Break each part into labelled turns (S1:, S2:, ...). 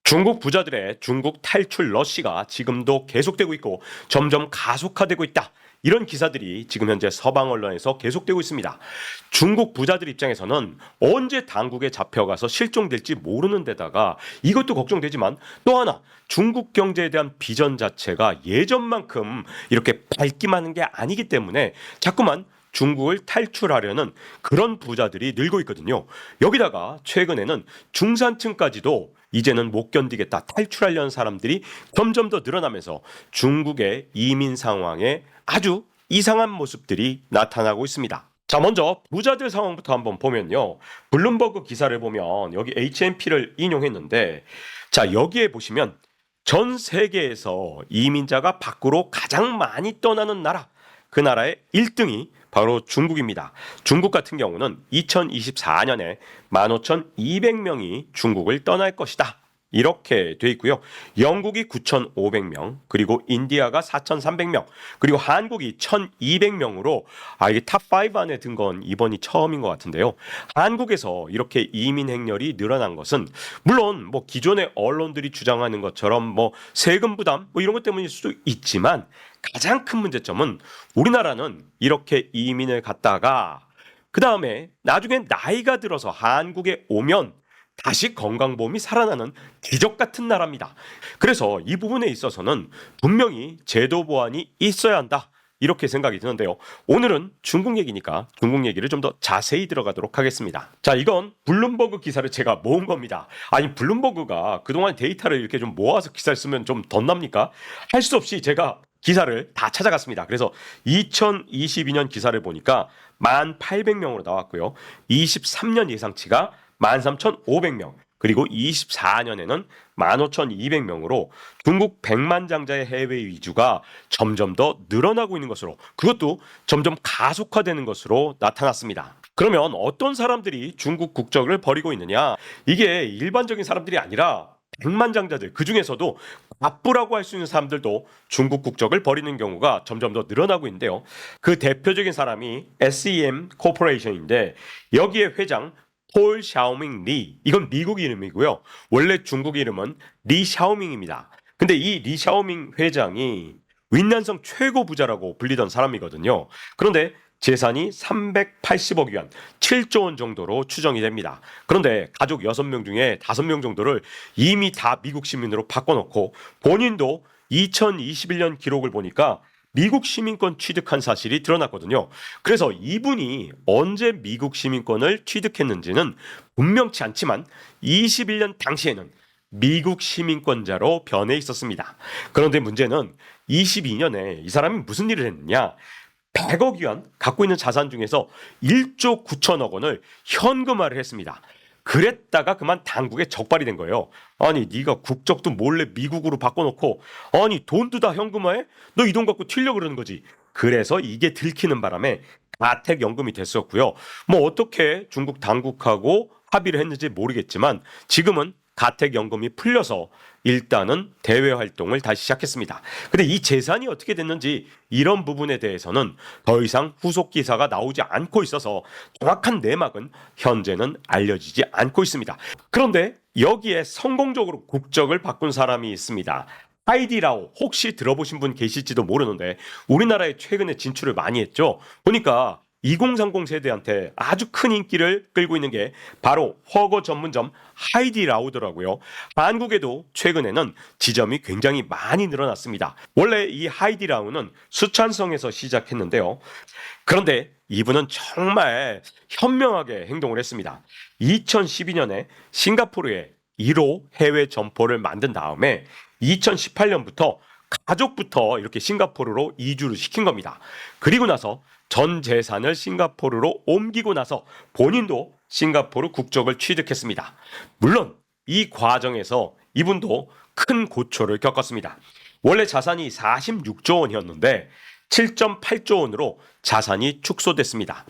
S1: 중국 부자들의 중국 탈출 러시가 지금도 계속되고 있고 점점 가속화되고 있다. 이런 기사들이 지금 현재 서방 언론에서 계속되고 있습니다. 중국 부자들 입장에서는 언제 당국에 잡혀가서 실종될지 모르는 데다가 이것도 걱정되지만 또 하나 중국 경제에 대한 비전 자체가 예전만큼 이렇게 밝기만 한 게 아니기 때문에 자꾸만 중국을 탈출하려는 그런 부자들이 늘고 있거든요. 여기다가 최근에는 중산층까지도 이제는 못 견디겠다 탈출하려는 사람들이 점점 더 늘어나면서 중국의 이민 상황에 아주 이상한 모습들이 나타나고 있습니다. 자, 먼저 부자들 상황부터 한번 보면요. 블룸버그 기사를 보면 여기 HMP를 인용했는데 자, 여기에 보시면 전 세계에서 이민자가 밖으로 가장 많이 떠나는 나라, 그 나라의 1등이 바로 중국입니다. 중국 같은 경우는 2024년에 15,200명이 중국을 떠날 것이다. 이렇게 돼 있고요. 영국이 9,500명, 그리고 인디아가 4,300명, 그리고 한국이 1,200명으로 이게 탑5 안에 든 건 이번이 처음인 것 같은데요. 한국에서 이렇게 이민 행렬이 늘어난 것은 물론 뭐 기존의 언론들이 주장하는 것처럼 뭐 세금 부담 뭐 이런 것 때문일 수도 있지만 가장 큰 문제점은 우리나라는 이렇게 이민을 갔다가 그 다음에 나중에 나이가 들어서 한국에 오면 다시 건강보험이 살아나는 기적 같은 나라입니다. 그래서 이 부분에 있어서는 분명히 제도 보완이 있어야 한다. 이렇게 생각이 드는데요. 오늘은 중국 얘기니까 중국 얘기를 좀 더 자세히 들어가도록 하겠습니다. 자, 이건 블룸버그 기사를 제가 모은 겁니다. 아니, 블룸버그가 그동안 데이터를 이렇게 좀 모아서 기사를 쓰면 좀 덧납니까? 할 수 없이 제가 기사를 다 찾아갔습니다. 그래서 2022년 기사를 보니까 1,800명으로 나왔고요. 23년 예상치가 13,500명, 그리고 24년에는 15,200명으로 중국 100만 장자의 해외 이주가 점점 더 늘어나고 있는 것으로, 그것도 점점 가속화되는 것으로 나타났습니다. 그러면 어떤 사람들이 중국 국적을 버리고 있느냐? 이게 일반적인 사람들이 아니라 백만장자들, 그 중에서도 바쁘라고 할 수 있는 사람들도 중국 국적을 버리는 경우가 점점 더 늘어나고 있는데요. 그 대표적인 사람이 SEM 코퍼레이션인데 여기에 회장 폴 샤오밍 리, 이건 미국 이름이고요. 원래 중국 이름은 리 샤오밍입니다. 근데 이 리 샤오밍 회장이 윈난성 최고 부자라고 불리던 사람이거든요. 그런데 재산이 380억 위안, 7조 원 정도로 추정이 됩니다. 그런데 가족 6명 중에 5명 정도를 이미 다 미국 시민으로 바꿔놓고 본인도 2021년 기록을 보니까 미국 시민권 취득한 사실이 드러났거든요. 그래서 이분이 언제 미국 시민권을 취득했는지는 분명치 않지만 21년 당시에는 미국 시민권자로 변해 있었습니다. 그런데 문제는 22년에 이 사람이 무슨 일을 했느냐? 100억 위안 갖고 있는 자산 중에서 1조 9천억 원을 현금화를 했습니다. 그랬다가 그만 당국에 적발이 된 거예요. 아니, 네가 국적도 몰래 미국으로 바꿔놓고 아니 돈도 다 현금화해? 너 이 돈 갖고 튀려고 그러는 거지. 그래서 이게 들키는 바람에 가택연금이 됐었고요. 뭐 어떻게 중국 당국하고 합의를 했는지 모르겠지만 지금은 가택연금이 풀려서 일단은 대외 활동을 다시 시작했습니다. 근데 이 재산이 어떻게 됐는지 이런 부분에 대해서는 더 이상 후속 기사가 나오지 않고 있어서 정확한 내막은 현재는 알려지지 않고 있습니다. 그런데 여기에 성공적으로 국적을 바꾼 사람이 있습니다. 하이디라오, 혹시 들어보신 분 계실지도 모르는데 우리나라에 최근에 진출을 많이 했죠. 보니까 2030 세대한테 아주 큰 인기를 끌고 있는 게 바로 허거 전문점 하이디라오더라고요. 한국에도 최근에는 지점이 굉장히 많이 늘어났습니다. 원래 이 하이디라오는 수찬성에서 시작했는데요. 그런데 이분은 정말 현명하게 행동을 했습니다. 2012년에 싱가포르에 1호 해외 점포를 만든 다음에 2018년부터 가족부터 이렇게 싱가포르로 이주를 시킨 겁니다. 그리고 나서 전 재산을 싱가포르로 옮기고 나서 본인도 싱가포르 국적을 취득했습니다. 물론 이 과정에서 이분도 큰 고초를 겪었습니다. 원래 자산이 46조 원이었는데 7.8조 원으로 자산이 축소됐습니다.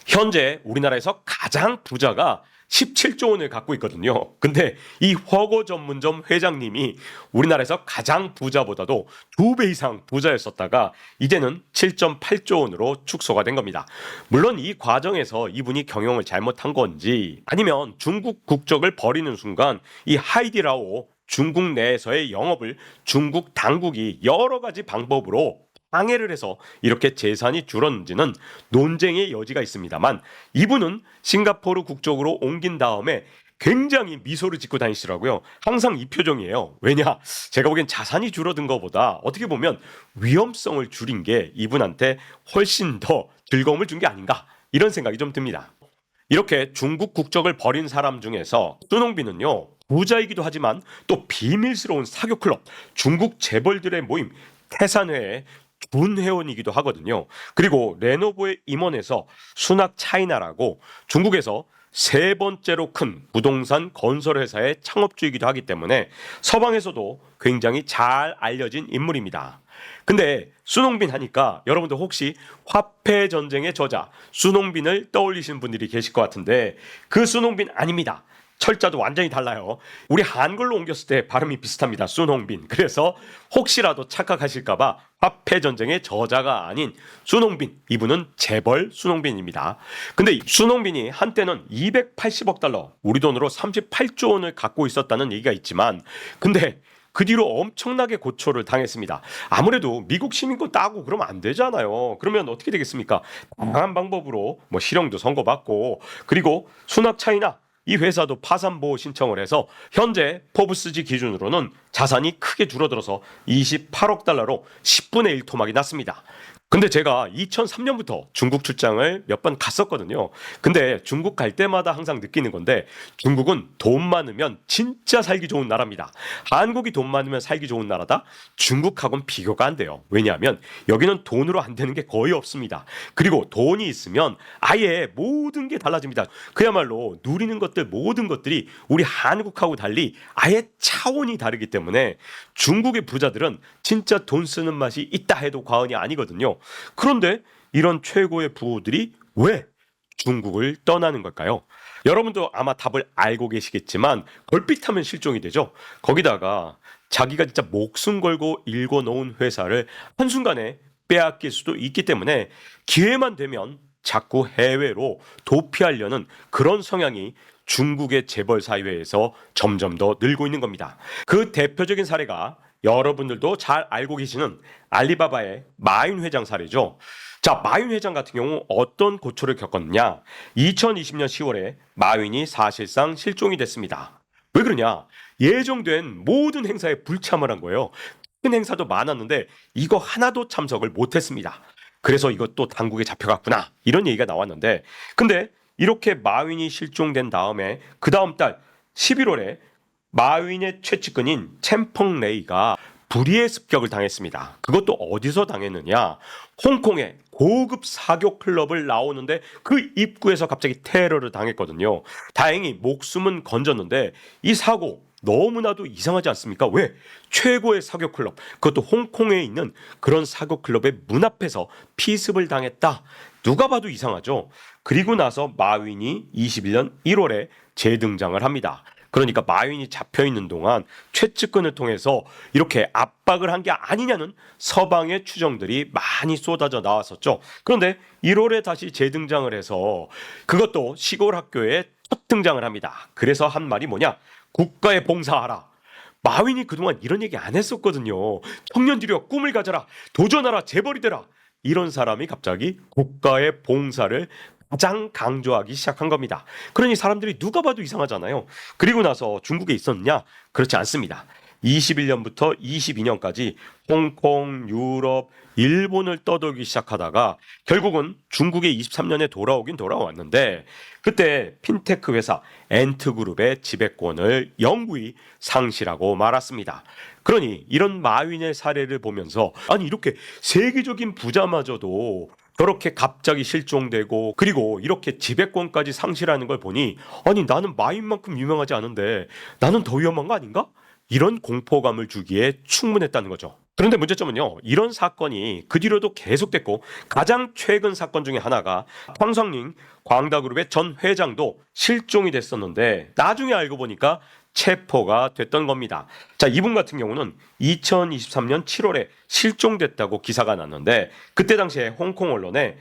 S1: 현재 우리나라에서 가장 부자가 17조 원을 갖고 있거든요. 근데 이 허거 전문점 회장님이 우리나라에서 가장 부자보다도 2배 이상 부자였었다가 이제는 7.8조 원으로 축소가 된 겁니다. 물론 이 과정에서 이분이 경영을 잘못한 건지 아니면 중국 국적을 버리는 순간 이 하이디라오 중국 내에서의 영업을 중국 당국이 여러 가지 방법으로 방해를 해서 이렇게 재산이 줄었는지는 논쟁의 여지가 있습니다만, 이분은 싱가포르 국적으로 옮긴 다음에 굉장히 미소를 짓고 다니시더라고요. 항상 이 표정이에요. 왜냐? 제가 보기엔 자산이 줄어든 것보다 어떻게 보면 위험성을 줄인 게 이분한테 훨씬 더 즐거움을 준 게 아닌가, 이런 생각이 좀 듭니다. 이렇게 중국 국적을 버린 사람 중에서 수농빈은요, 부자이기도 하지만 또 비밀스러운 사교 클럽, 중국 재벌들의 모임 태산회의 준 회원이기도 하거든요. 그리고 레노버에 임원해서 순학 차이나라고 중국에서 세 번째로 큰 부동산 건설 회사의 창업주이기도 하기 때문에 서방에서도 굉장히 잘 알려진 인물입니다. 근데 수농빈 하니까 여러분들 혹시 화폐 전쟁의 저자 수농빈을 떠올리시는 분들이 계실 것 같은데, 그 수농빈 아닙니다. 철자도 완전히 달라요. 우리 한글로 옮겼을 때 발음이 비슷합니다. 수농빈. 그래서 혹시라도 착각하실까봐 화폐 전쟁의 저자가 아닌 수농빈, 이분은 재벌 수농빈입니다. 근데 수농빈이 한때는 280억 달러, 우리 돈으로 38조 원을 갖고 있었다는 얘기가 있지만, 근데 그 뒤로 엄청나게 고초를 당했습니다. 아무래도 미국 시민권 따고 그러면 안 되잖아요. 그러면 어떻게 되겠습니까? 다양한 방법으로 뭐 실형도 선고받고, 그리고 순학 차이나 이 회사도 파산 보호 신청을 해서 현재 포브스지 기준으로는 자산이 크게 줄어들어서 28억 달러로 10분의 1 토막이 났습니다. 근데 제가 2003년부터 중국 출장을 몇 번 갔었거든요. 근데 중국 갈 때마다 항상 느끼는 건데, 중국은 돈 많으면 진짜 살기 좋은 나라입니다. 한국이 돈 많으면 살기 좋은 나라다? 중국하고는 비교가 안 돼요. 왜냐하면 여기는 돈으로 안 되는 게 거의 없습니다. 그리고 돈이 있으면 아예 모든 게 달라집니다. 그야말로 누리는 것들, 모든 것들이 우리 한국하고 달리 아예 차원이 다르기 때문에 중국의 부자들은 진짜 돈 쓰는 맛이 있다 해도 과언이 아니거든요. 그런데 이런 최고의 부호들이 왜 중국을 떠나는 걸까요? 여러분도 아마 답을 알고 계시겠지만 걸핏하면 실종이 되죠. 거기다가 자기가 진짜 목숨 걸고 일궈 놓은 회사를 한순간에 빼앗길 수도 있기 때문에 기회만 되면 자꾸 해외로 도피하려는 그런 성향이 중국의 재벌 사회에서 점점 더 늘고 있는 겁니다. 그 대표적인 사례가 여러분들도 잘 알고 계시는 알리바바의 마윈 회장 사례죠. 자, 마윈 회장 같은 경우 어떤 고초를 겪었느냐? 2020년 10월에 마윈이 사실상 실종이 됐습니다. 왜 그러냐? 예정된 모든 행사에 불참을 한 거예요. 큰 행사도 많았는데 이거 하나도 참석을 못했습니다. 그래서 이것도 당국에 잡혀갔구나, 이런 얘기가 나왔는데, 근데 이렇게 마윈이 실종된 다음에 그 다음 달 11월에 마윈의 최측근인 챔펑 레이가 불의의 습격을 당했습니다. 그것도 어디서 당했느냐? 홍콩의 고급 사교 클럽을 나오는데 그 입구에서 갑자기 테러를 당했거든요. 다행히 목숨은 건졌는데 이 사고 너무나도 이상하지 않습니까? 왜? 최고의 사교 클럽, 그것도 홍콩에 있는 그런 사교 클럽의 문 앞에서 피습을 당했다. 누가 봐도 이상하죠. 그리고 나서 마윈이 21년 1월에 재등장을 합니다. 그러니까 마윈이 잡혀있는 동안 최측근을 통해서 이렇게 압박을 한 게 아니냐는 서방의 추정들이 많이 쏟아져 나왔었죠. 그런데 1월에 다시 재등장을 해서 그것도 시골 학교에 첫 등장을 합니다. 그래서 한 말이 뭐냐? 국가에 봉사하라. 마윈이 그동안 이런 얘기 안 했었거든요. 청년들이여 꿈을 가져라. 도전하라. 재벌이 되라. 이런 사람이 갑자기 국가의 봉사를 가장 강조하기 시작한 겁니다. 그러니 사람들이 누가 봐도 이상하잖아요. 그리고 나서 중국에 있었느냐? 그렇지 않습니다. 21년부터 22년까지 홍콩, 유럽, 일본을 떠돌기 시작하다가 결국은 중국에 23년에 돌아오긴 돌아왔는데, 그때 핀테크 회사 엔트그룹의 지배권을 영구히 상실하고 말았습니다. 그러니 이런 마윈의 사례를 보면서, 아니 이렇게 세계적인 부자마저도 그렇게 갑자기 실종되고 그리고 이렇게 지배권까지 상실하는 걸 보니, 아니 나는 마윈만큼 유명하지 않은데 나는 더 위험한 거 아닌가? 이런 공포감을 주기에 충분했다는 거죠. 그런데 문제점은요, 이런 사건이 그 뒤로도 계속됐고 가장 최근 사건 중에 하나가 황성링 광다그룹의 전 회장도 실종이 됐었는데 나중에 알고 보니까 체포가 됐던 겁니다. 자, 이분 같은 경우는 2023년 7월에 실종됐다고 기사가 났는데, 그때 당시에 홍콩 언론에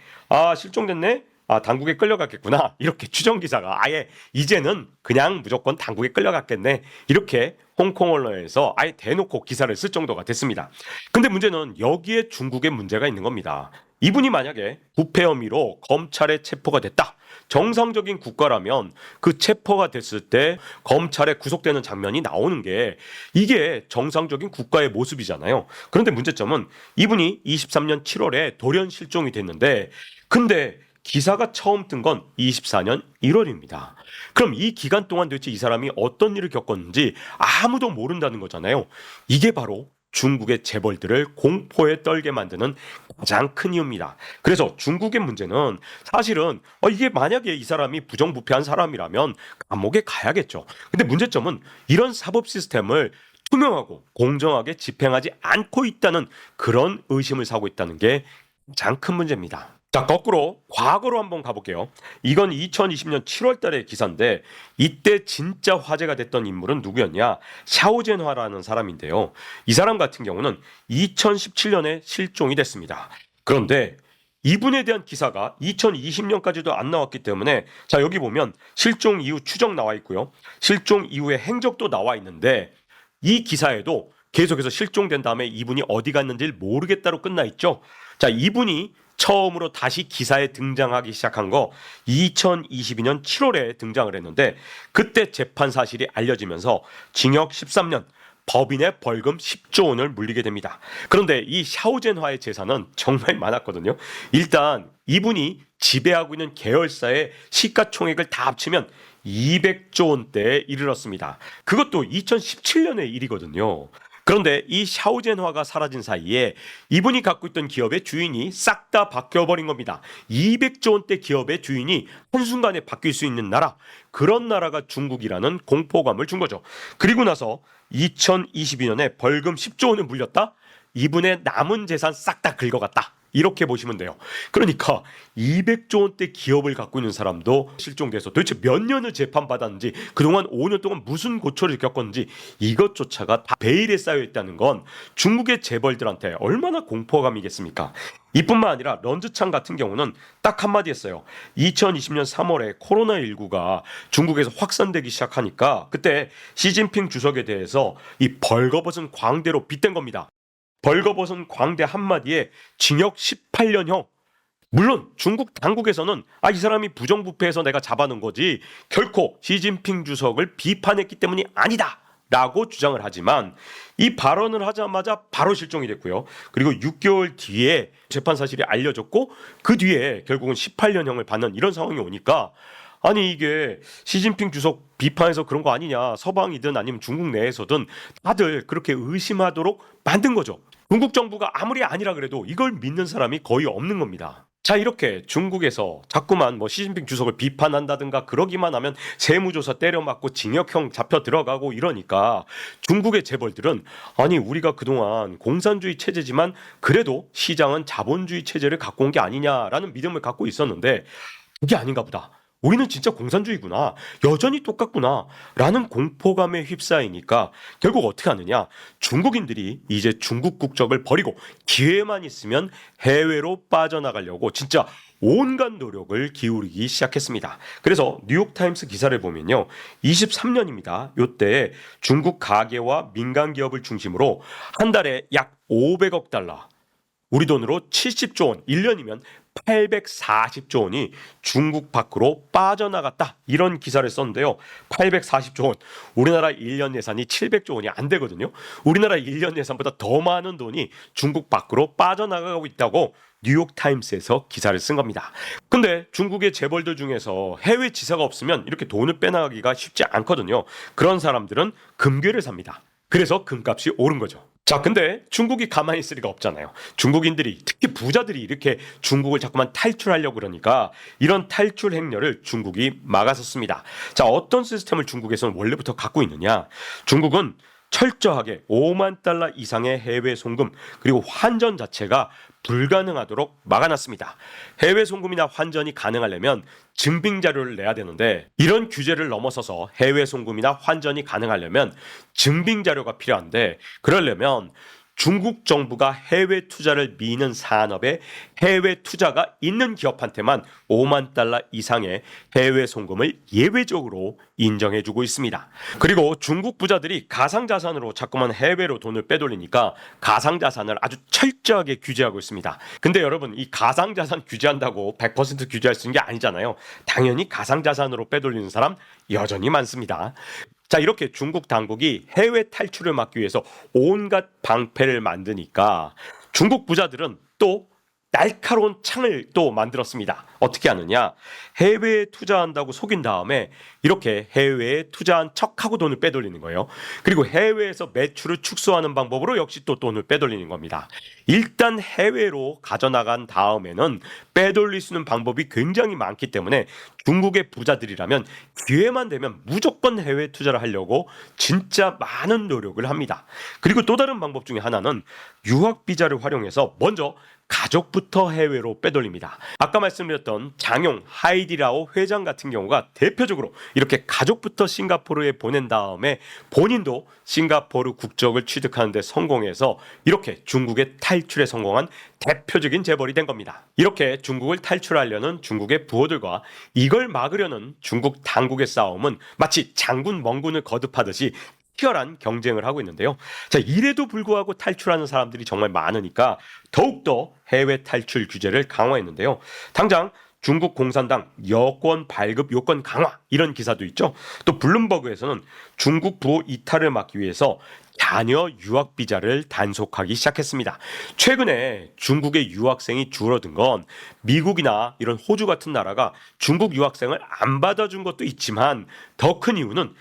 S1: 실종됐네? 당국에 끌려갔겠구나, 이렇게 추정 기사가 아예 이제는 그냥 무조건 당국에 끌려갔겠네, 이렇게 홍콩 언론에서 아예 대놓고 기사를 쓸 정도가 됐습니다. 근데 문제는 여기에 중국의 문제가 있는 겁니다. 이분이 만약에 부패 혐의로 검찰에 체포가 됐다. 정상적인 국가라면 그 체포가 됐을 때 검찰에 구속되는 장면이 나오는 게 이게 정상적인 국가의 모습이잖아요. 그런데 문제점은 이분이 23년 7월에 돌연 실종이 됐는데 근데 기사가 처음 뜬 건 24년 1월입니다. 그럼 이 기간 동안 도대체 이 사람이 어떤 일을 겪었는지 아무도 모른다는 거잖아요. 이게 바로 중국의 재벌들을 공포에 떨게 만드는 가장 큰 이유입니다. 그래서 중국의 문제는 사실은 이게 만약에 이 사람이 부정부패한 사람이라면 감옥에 가야겠죠. 근데 문제점은 이런 사법 시스템을 투명하고 공정하게 집행하지 않고 있다는 그런 의심을 사고 있다는 게 가장 큰 문제입니다. 자, 거꾸로 과거로 한번 가볼게요. 이건 2020년 7월 달의 기사인데 이때 진짜 화제가 됐던 인물은 누구였냐? 샤오젠화라는 사람인데요. 이 사람 같은 경우는 2017년에 실종이 됐습니다. 그런데 이분에 대한 기사가 2020년까지도 안 나왔기 때문에 자, 여기 보면 실종 이후 추적 나와 있고요. 실종 이후의 행적도 나와 있는데 이 기사에도 계속해서 실종된 다음에 이분이 어디 갔는지 모르겠다로 끝나 있죠. 자, 이분이 처음으로 다시 기사에 등장하기 시작한 거 2022년 7월에 등장을 했는데 그때 재판 사실이 알려지면서 징역 13년, 법인의 벌금 10조 원을 물리게 됩니다. 그런데 이 샤오젠화의 재산은 정말 많았거든요. 일단 이분이 지배하고 있는 계열사의 시가총액을 다 합치면 200조 원대에 이르렀습니다. 그것도 2017년의 일이거든요. 그런데 이 샤오젠화가 사라진 사이에 이분이 갖고 있던 기업의 주인이 싹 다 바뀌어버린 겁니다. 200조 원대 기업의 주인이 한순간에 바뀔 수 있는 나라, 그런 나라가 중국이라는 공포감을 준 거죠. 그리고 나서 2022년에 벌금 10조 원을 물렸다? 이분의 남은 재산 싹 다 긁어갔다. 이렇게 보시면 돼요. 그러니까 200조 원대 기업을 갖고 있는 사람도 실종돼서 도대체 몇 년을 재판받았는지 그동안 5년 동안 무슨 고초를 겪었는지 이것조차가 다 베일에 쌓여있다는 건 중국의 재벌들한테 얼마나 공포감이겠습니까? 이뿐만 아니라 런즈창 같은 경우는 딱 한마디 했어요. 2020년 3월에 코로나19가 중국에서 확산되기 시작하니까 그때 시진핑 주석에 대해서 이 벌거벗은 광대로 빗댄 겁니다. 벌거벗은 광대 한마디에 징역 18년형. 물론 중국 당국에서는 이 사람이 부정부패해서 내가 잡아놓은 거지 결코 시진핑 주석을 비판했기 때문이 아니다 라고 주장을 하지만 이 발언을 하자마자 바로 실종이 됐고요. 그리고 6개월 뒤에 재판 사실이 알려졌고 그 뒤에 결국은 18년형을 받는 이런 상황이 오니까 아니 이게 시진핑 주석 비판해서 그런 거 아니냐, 서방이든 아니면 중국 내에서든 다들 그렇게 의심하도록 만든 거죠. 중국 정부가 아무리 아니라 그래도 이걸 믿는 사람이 거의 없는 겁니다. 자, 이렇게 중국에서 자꾸만 시진핑 주석을 비판한다든가 그러기만 하면 세무조사 때려맞고 징역형 잡혀 들어가고 이러니까 중국의 재벌들은 아니 우리가 그동안 공산주의 체제지만 그래도 시장은 자본주의 체제를 갖고 온 게 아니냐라는 믿음을 갖고 있었는데 그게 아닌가 보다. 우리는 진짜 공산주의구나. 여전히 똑같구나. 라는 공포감에 휩싸이니까 결국 어떻게 하느냐. 중국인들이 이제 중국 국적을 버리고 기회만 있으면 해외로 빠져나가려고 진짜 온갖 노력을 기울이기 시작했습니다. 그래서 뉴욕타임스 기사를 보면요. 23년입니다. 이때 중국 가계와 민간 기업을 중심으로 한 달에 약 500억 달러. 우리 돈으로 70조 원, 1년이면 840조 원이 중국 밖으로 빠져나갔다. 이런 기사를 썼는데요. 840조 원. 우리나라 1년 예산이 700조 원이 안 되거든요. 우리나라 1년 예산보다 더 많은 돈이 중국 밖으로 빠져나가고 있다고 뉴욕타임스에서 기사를 쓴 겁니다. 근데 중국의 재벌들 중에서 해외 지사가 없으면 이렇게 돈을 빼나가기가 쉽지 않거든요. 그런 사람들은 금괴를 삽니다. 그래서 금값이 오른 거죠. 자, 근데 중국이 가만히 있을 리가 없잖아요. 중국인들이, 특히 부자들이 이렇게 중국을 자꾸만 탈출하려고 그러니까 이런 탈출 행렬을 중국이 막아섰습니다. 자, 어떤 시스템을 중국에서는 원래부터 갖고 있느냐? 중국은 철저하게 5만 달러 이상의 해외 송금 그리고 환전 자체가 불가능하도록 막아놨습니다. 해외 송금이나 환전이 가능하려면 증빙 자료를 내야 되는데 이런 규제를 넘어서서 해외 송금이나 환전이 가능하려면 증빙 자료가 필요한데 그러려면 중국 정부가 해외 투자를 미는 산업에 해외 투자가 있는 기업한테만 5만 달러 이상의 해외 송금을 예외적으로 인정해주고 있습니다. 그리고 중국 부자들이 가상자산으로 자꾸만 해외로 돈을 빼돌리니까 가상자산을 아주 철저하게 규제하고 있습니다. 근데 여러분, 이 가상자산 규제한다고 100% 규제할 수 있는 게 아니잖아요. 당연히 가상자산으로 빼돌리는 사람 여전히 많습니다. 자, 이렇게 중국 당국이 해외 탈출을 막기 위해서 온갖 방패를 만드니까 중국 부자들은 또 날카로운 창을 또 만들었습니다. 어떻게 하느냐? 해외에 투자한다고 속인 다음에 이렇게 해외에 투자한 척하고 돈을 빼돌리는 거예요. 그리고 해외에서 매출을 축소하는 방법으로 역시 또 돈을 빼돌리는 겁니다. 일단 해외로 가져나간 다음에는 빼돌릴 수 있는 방법이 굉장히 많기 때문에 중국의 부자들이라면 기회만 되면 무조건 해외 투자를 하려고 진짜 많은 노력을 합니다. 그리고 또 다른 방법 중에 하나는 유학 비자를 활용해서 먼저 가족부터 해외로 빼돌립니다. 아까 말씀드렸던 장용 하이디라오 회장 같은 경우가 대표적으로 이렇게 가족부터 싱가포르에 보낸 다음에 본인도 싱가포르 국적을 취득하는 데 성공해서 이렇게 중국의 탈출에 성공한 대표적인 재벌이 된 겁니다. 이렇게 중국을 탈출하려는 중국의 부호들과 이걸 막으려는 중국 당국의 싸움은 마치 장군 멍군을 거듭하듯이 치열한 경쟁을 하고 있는데요. 자, 이래도 불구하고 탈출하는 사람들이 정말 많으니까 더욱더 해외 탈출 규제를 강화했는데요. 당장 중국 공산당 여권 발급 요건 강화 이런 기사도 있죠. 또 블룸버그에서는 중국 부호 이탈을 막기 위해서 자녀 유학 비자를 단속하기 시작했습니다. 최근에 중국의 유학생이 줄어든 건 미국이나 이런 호주 같은 나라가 중국 유학생을 안 받아준 것도 있지만 더 큰 이유는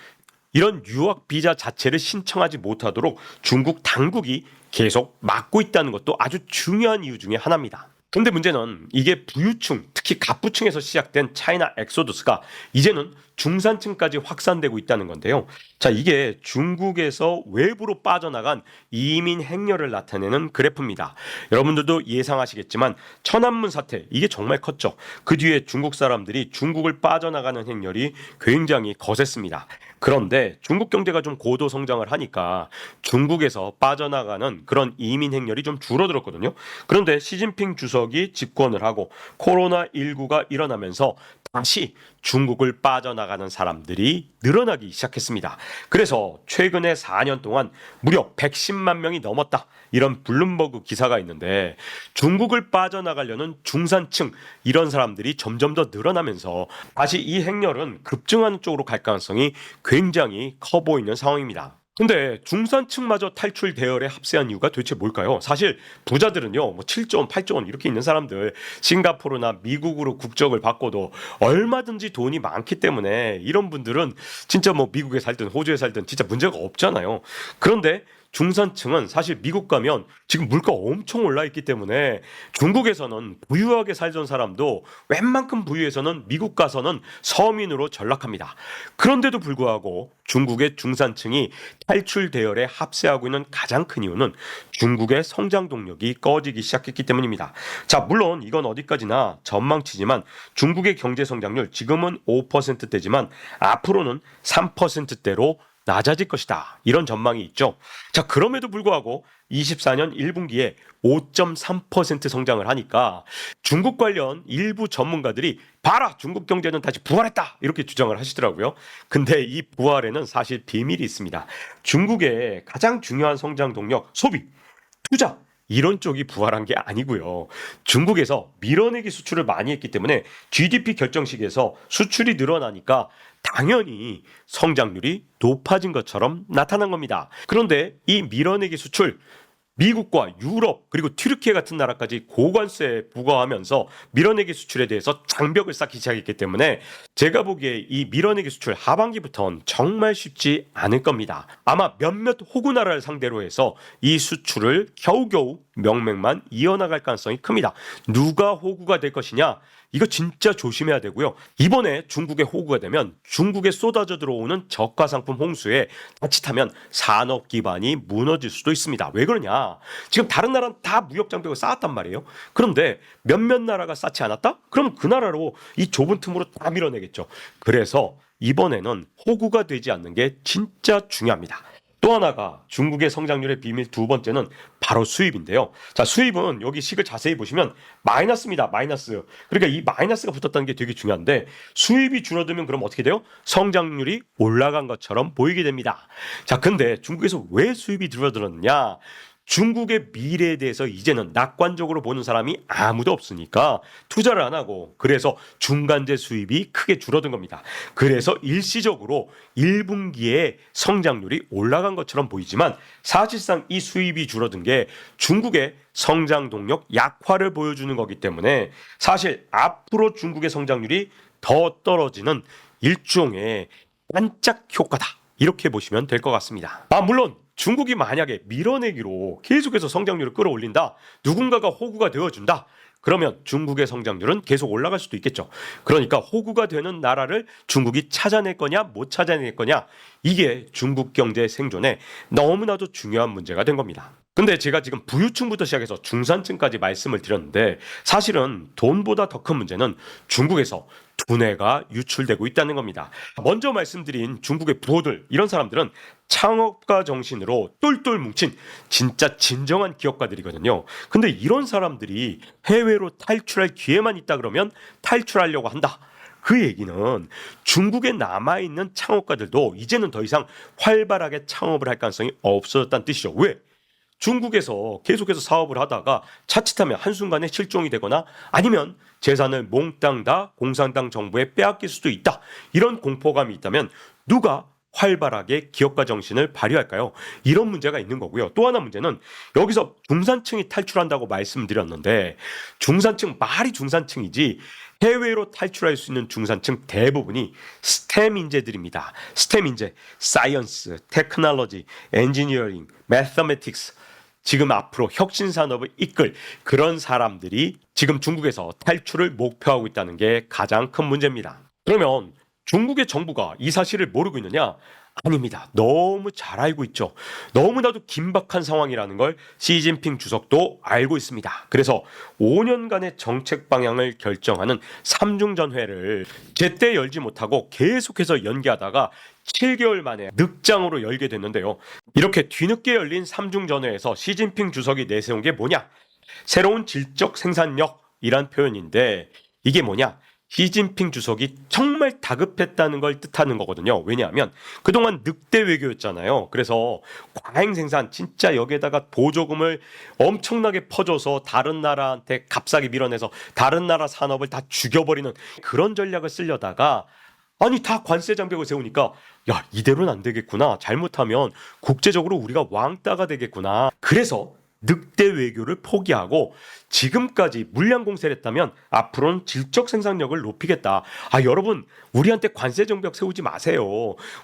S1: 이런 유학 비자 자체를 신청하지 못하도록 중국 당국이 계속 막고 있다는 것도 아주 중요한 이유 중에 하나입니다. 그런데 문제는 이게 부유층, 특히 갑부층에서 시작된 차이나 엑소더스가 이제는 중산층까지 확산되고 있다는 건데요. 자, 이게 중국에서 외부로 빠져나간 이민 행렬을 나타내는 그래프입니다. 여러분들도 예상하시겠지만 천안문 사태 이게 정말 컸죠. 그 뒤에 중국 사람들이 중국을 빠져나가는 행렬이 굉장히 거셌습니다. 그런데 중국 경제가 좀 고도 성장을 하니까 중국에서 빠져나가는 그런 이민 행렬이 좀 줄어들었거든요. 그런데 시진핑 주석이 집권을 하고 코로나19가 일어나면서 다시 중국을 빠져나가는 사람들이 늘어나기 시작했습니다. 그래서 최근에 4년 동안 무려 110만 명이 넘었다. 이런 블룸버그 기사가 있는데 중국을 빠져나가려는 중산층 이런 사람들이 점점 더 늘어나면서 다시 이 행렬은 급증하는 쪽으로 갈 가능성이 굉장히 커 보이는 상황입니다. 근데 중산층마저 탈출 대열에 합세한 이유가 도대체 뭘까요? 사실 부자들은요, 뭐 7조 원, 8조 원 이렇게 있는 사람들 싱가포르나 미국으로 국적을 바꿔도 얼마든지 돈이 많기 때문에 이런 분들은 진짜 뭐 미국에 살든 호주에 살든 진짜 문제가 없잖아요. 그런데 중산층은 사실 미국 가면 지금 물가 엄청 올라 있기 때문에 중국에서는 부유하게 살던 사람도 웬만큼 부유해서는 미국 가서는 서민으로 전락합니다. 그런데도 불구하고 중국의 중산층이 탈출 대열에 합세하고 있는 가장 큰 이유는 중국의 성장 동력이 꺼지기 시작했기 때문입니다. 자, 물론 이건 어디까지나 전망치지만 중국의 경제 성장률 지금은 5%대지만 앞으로는 3%대로 낮아질 것이다. 이런 전망이 있죠. 자, 그럼에도 불구하고 24년 1분기에 5.3% 성장을 하니까 중국 관련 일부 전문가들이 봐라, 중국 경제는 다시 부활했다. 이렇게 주장을 하시더라고요. 근데 이 부활에는 사실 비밀이 있습니다. 중국의 가장 중요한 성장 동력, 소비, 투자, 이런 쪽이 부활한 게 아니고요. 중국에서 밀어내기 수출을 많이 했기 때문에 GDP 결정식에서 수출이 늘어나니까 당연히 성장률이 높아진 것처럼 나타난 겁니다. 그런데 이 밀어내기 수출 미국과 유럽 그리고 튀르키예 같은 나라까지 고관세 부과하면서 밀어내기 수출에 대해서 장벽을 쌓기 시작했기 때문에 제가 보기에 이 밀어내기 수출 하반기부터는 정말 쉽지 않을 겁니다. 아마 몇몇 호구 나라를 상대로 해서 이 수출을 겨우겨우 명맥만 이어나갈 가능성이 큽니다. 누가 호구가 될 것이냐? 이거 진짜 조심해야 되고요. 이번에 중국의 호구가 되면 중국에 쏟아져 들어오는 저가 상품 홍수에 자칫하면 산업 기반이 무너질 수도 있습니다. 왜 그러냐? 지금 다른 나라는 다 무역 장벽을 쌓았단 말이에요. 그런데 몇몇 나라가 쌓지 않았다? 그럼 그 나라로 이 좁은 틈으로 다 밀어내겠죠. 그래서 이번에는 호구가 되지 않는 게 진짜 중요합니다. 또 하나가 중국의 성장률의 비밀 두 번째는 바로 수입인데요. 자, 수입은 여기 식을 자세히 보시면 마이너스입니다. 마이너스. 그러니까 이 마이너스가 붙었다는 게 되게 중요한데 수입이 줄어들면 그럼 어떻게 돼요? 성장률이 올라간 것처럼 보이게 됩니다. 자, 근데 중국에서 왜 수입이 줄어들었느냐? 중국의 미래에 대해서 이제는 낙관적으로 보는 사람이 아무도 없으니까 투자를 안 하고 그래서 중간재 수입이 크게 줄어든 겁니다. 그래서 일시적으로 1분기에 성장률이 올라간 것처럼 보이지만 사실상 이 수입이 줄어든 게 중국의 성장 동력 약화를 보여주는 거기 때문에 사실 앞으로 중국의 성장률이 더 떨어지는 일종의 반짝 효과다. 이렇게 보시면 될 것 같습니다. 물론 중국이 만약에 밀어내기로 계속해서 성장률을 끌어올린다. 누군가가 호구가 되어준다. 그러면 중국의 성장률은 계속 올라갈 수도 있겠죠. 그러니까 호구가 되는 나라를 중국이 찾아낼 거냐 못 찾아낼 거냐 이게 중국 경제 생존에 너무나도 중요한 문제가 된 겁니다. 근데 제가 지금 부유층부터 시작해서 중산층까지 말씀을 드렸는데 사실은 돈보다 더 큰 문제는 중국에서 두뇌가 유출되고 있다는 겁니다. 먼저 말씀드린 중국의 부호들 이런 사람들은 창업가 정신으로 똘똘 뭉친 진짜 진정한 기업가들이거든요. 근데 이런 사람들이 해외로 탈출할 기회만 있다 그러면 탈출하려고 한다. 그 얘기는 중국에 남아있는 창업가들도 이제는 더 이상 활발하게 창업을 할 가능성이 없어졌다는 뜻이죠. 왜? 중국에서 계속해서 사업을 하다가 자칫하면 한순간에 실종이 되거나 아니면 재산을 몽땅 다 공산당 정부에 빼앗길 수도 있다. 이런 공포감이 있다면 누가 활발하게 기업가 정신을 발휘할까요? 이런 문제가 있는 거고요. 또 하나 문제는 여기서 중산층이 탈출한다고 말씀드렸는데 중산층 말이 중산층이지 해외로 탈출할 수 있는 중산층 대부분이 스템 인재들입니다. 스템 인재, 사이언스, 테크놀로지, 엔지니어링, 매서메틱스 지금 앞으로 혁신 산업을 이끌 그런 사람들이 지금 중국에서 탈출을 목표하고 있다는 게 가장 큰 문제입니다. 그러면 중국의 정부가 이 사실을 모르고 있느냐? 아닙니다. 너무 잘 알고 있죠. 너무나도 긴박한 상황이라는 걸 시진핑 주석도 알고 있습니다. 그래서 5년간의 정책 방향을 결정하는 삼중전회를 제때 열지 못하고 계속해서 연기하다가 7개월 만에 늑장으로 열게 됐는데요. 이렇게 뒤늦게 열린 삼중전회에서 시진핑 주석이 내세운 게 뭐냐? 새로운 질적 생산력이란 표현인데 이게 뭐냐? 시진핑 주석이 정말 다급했다는 걸 뜻하는 거거든요. 왜냐하면 그동안 늑대 외교였잖아요. 그래서 과잉 생산 진짜 여기에다가 보조금을 엄청나게 퍼줘서 다른 나라한테 값싸게 밀어내서 다른 나라 산업을 다 죽여버리는 그런 전략을 쓰려다가 아니 다 관세 장벽을 세우니까 야 이대로는 안 되겠구나. 잘못하면 국제적으로 우리가 왕따가 되겠구나. 그래서 늑대 외교를 포기하고 지금까지 물량 공세를 했다면 앞으로는 질적 생산력을 높이겠다. 여러분 우리한테 관세 장벽 세우지 마세요.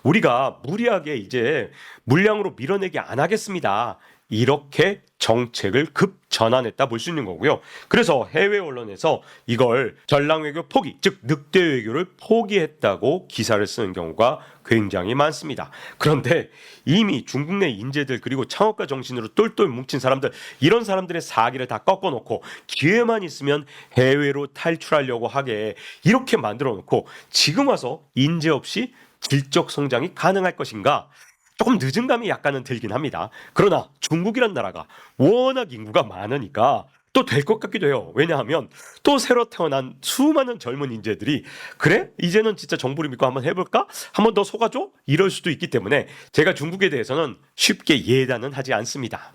S1: 우리가 무리하게 이제 물량으로 밀어내기 안 하겠습니다. 이렇게 정책을 급 전환했다 볼 수 있는 거고요. 그래서 해외 언론에서 이걸 전랑 외교 포기, 즉 늑대 외교를 포기했다고 기사를 쓰는 경우가 굉장히 많습니다. 그런데 이미 중국 내 인재들 그리고 창업가 정신으로 똘똘 뭉친 사람들 이런 사람들의 사기를 다 꺾어놓고 기회만 있으면 해외로 탈출하려고 하게 이렇게 만들어 놓고 지금 와서 인재 없이 질적 성장이 가능할 것인가? 조금 늦은 감이 약간은 들긴 합니다. 그러나 중국이란 나라가 워낙 인구가 많으니까 또 될 것 같기도 해요. 왜냐하면 또 새로 태어난 수많은 젊은 인재들이 그래? 이제는 진짜 정부를 믿고 한번 해볼까? 한번 더 속아줘? 이럴 수도 있기 때문에 제가 중국에 대해서는 쉽게 예단은 하지 않습니다.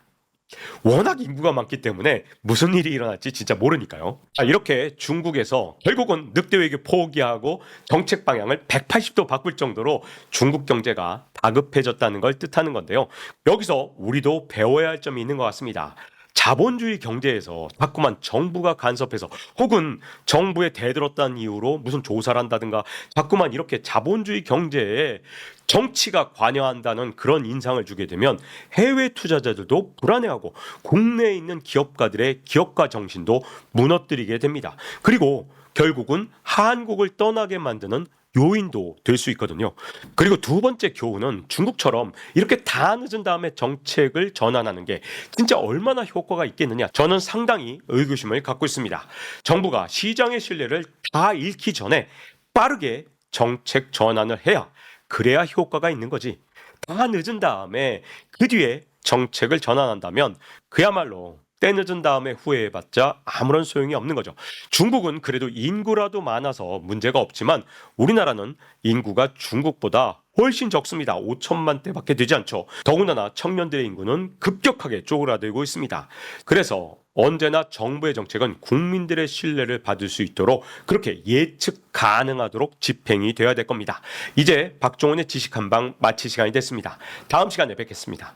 S1: 워낙 인구가 많기 때문에 무슨 일이 일어날지 진짜 모르니까요. 이렇게 중국에서 결국은 늑대 외교 포기하고 정책 방향을 180도 바꿀 정도로 중국 경제가 다급해졌다는 걸 뜻하는 건데요. 여기서 우리도 배워야 할 점이 있는 것 같습니다. 자본주의 경제에서 자꾸만 정부가 간섭해서 혹은 정부에 대들었다는 이유로 무슨 조사를 한다든가 자꾸만 이렇게 자본주의 경제에 정치가 관여한다는 그런 인상을 주게 되면 해외 투자자들도 불안해하고 국내에 있는 기업가들의 기업가 정신도 무너뜨리게 됩니다. 그리고 결국은 한국을 떠나게 만드는 요인도 될 수 있거든요. 그리고 두 번째 교훈은 중국처럼 이렇게 다 늦은 다음에 정책을 전환하는 게 진짜 얼마나 효과가 있겠느냐. 저는 상당히 의구심을 갖고 있습니다. 정부가 시장의 신뢰를 다 잃기 전에 빠르게 정책 전환을 해야 그래야 효과가 있는 거지. 다 늦은 다음에 그 뒤에 정책을 전환한다면 그야말로 때 늦은 다음에 후회해봤자 아무런 소용이 없는 거죠. 중국은 그래도 인구라도 많아서 문제가 없지만 우리나라는 인구가 중국보다 훨씬 적습니다. 5천만 대밖에 되지 않죠. 더군다나 청년들의 인구는 급격하게 쪼그라들고 있습니다. 그래서 언제나 정부의 정책은 국민들의 신뢰를 받을 수 있도록 그렇게 예측 가능하도록 집행이 되어야 될 겁니다. 이제 박종원의 지식 한방 마칠 시간이 됐습니다. 다음 시간에 뵙겠습니다.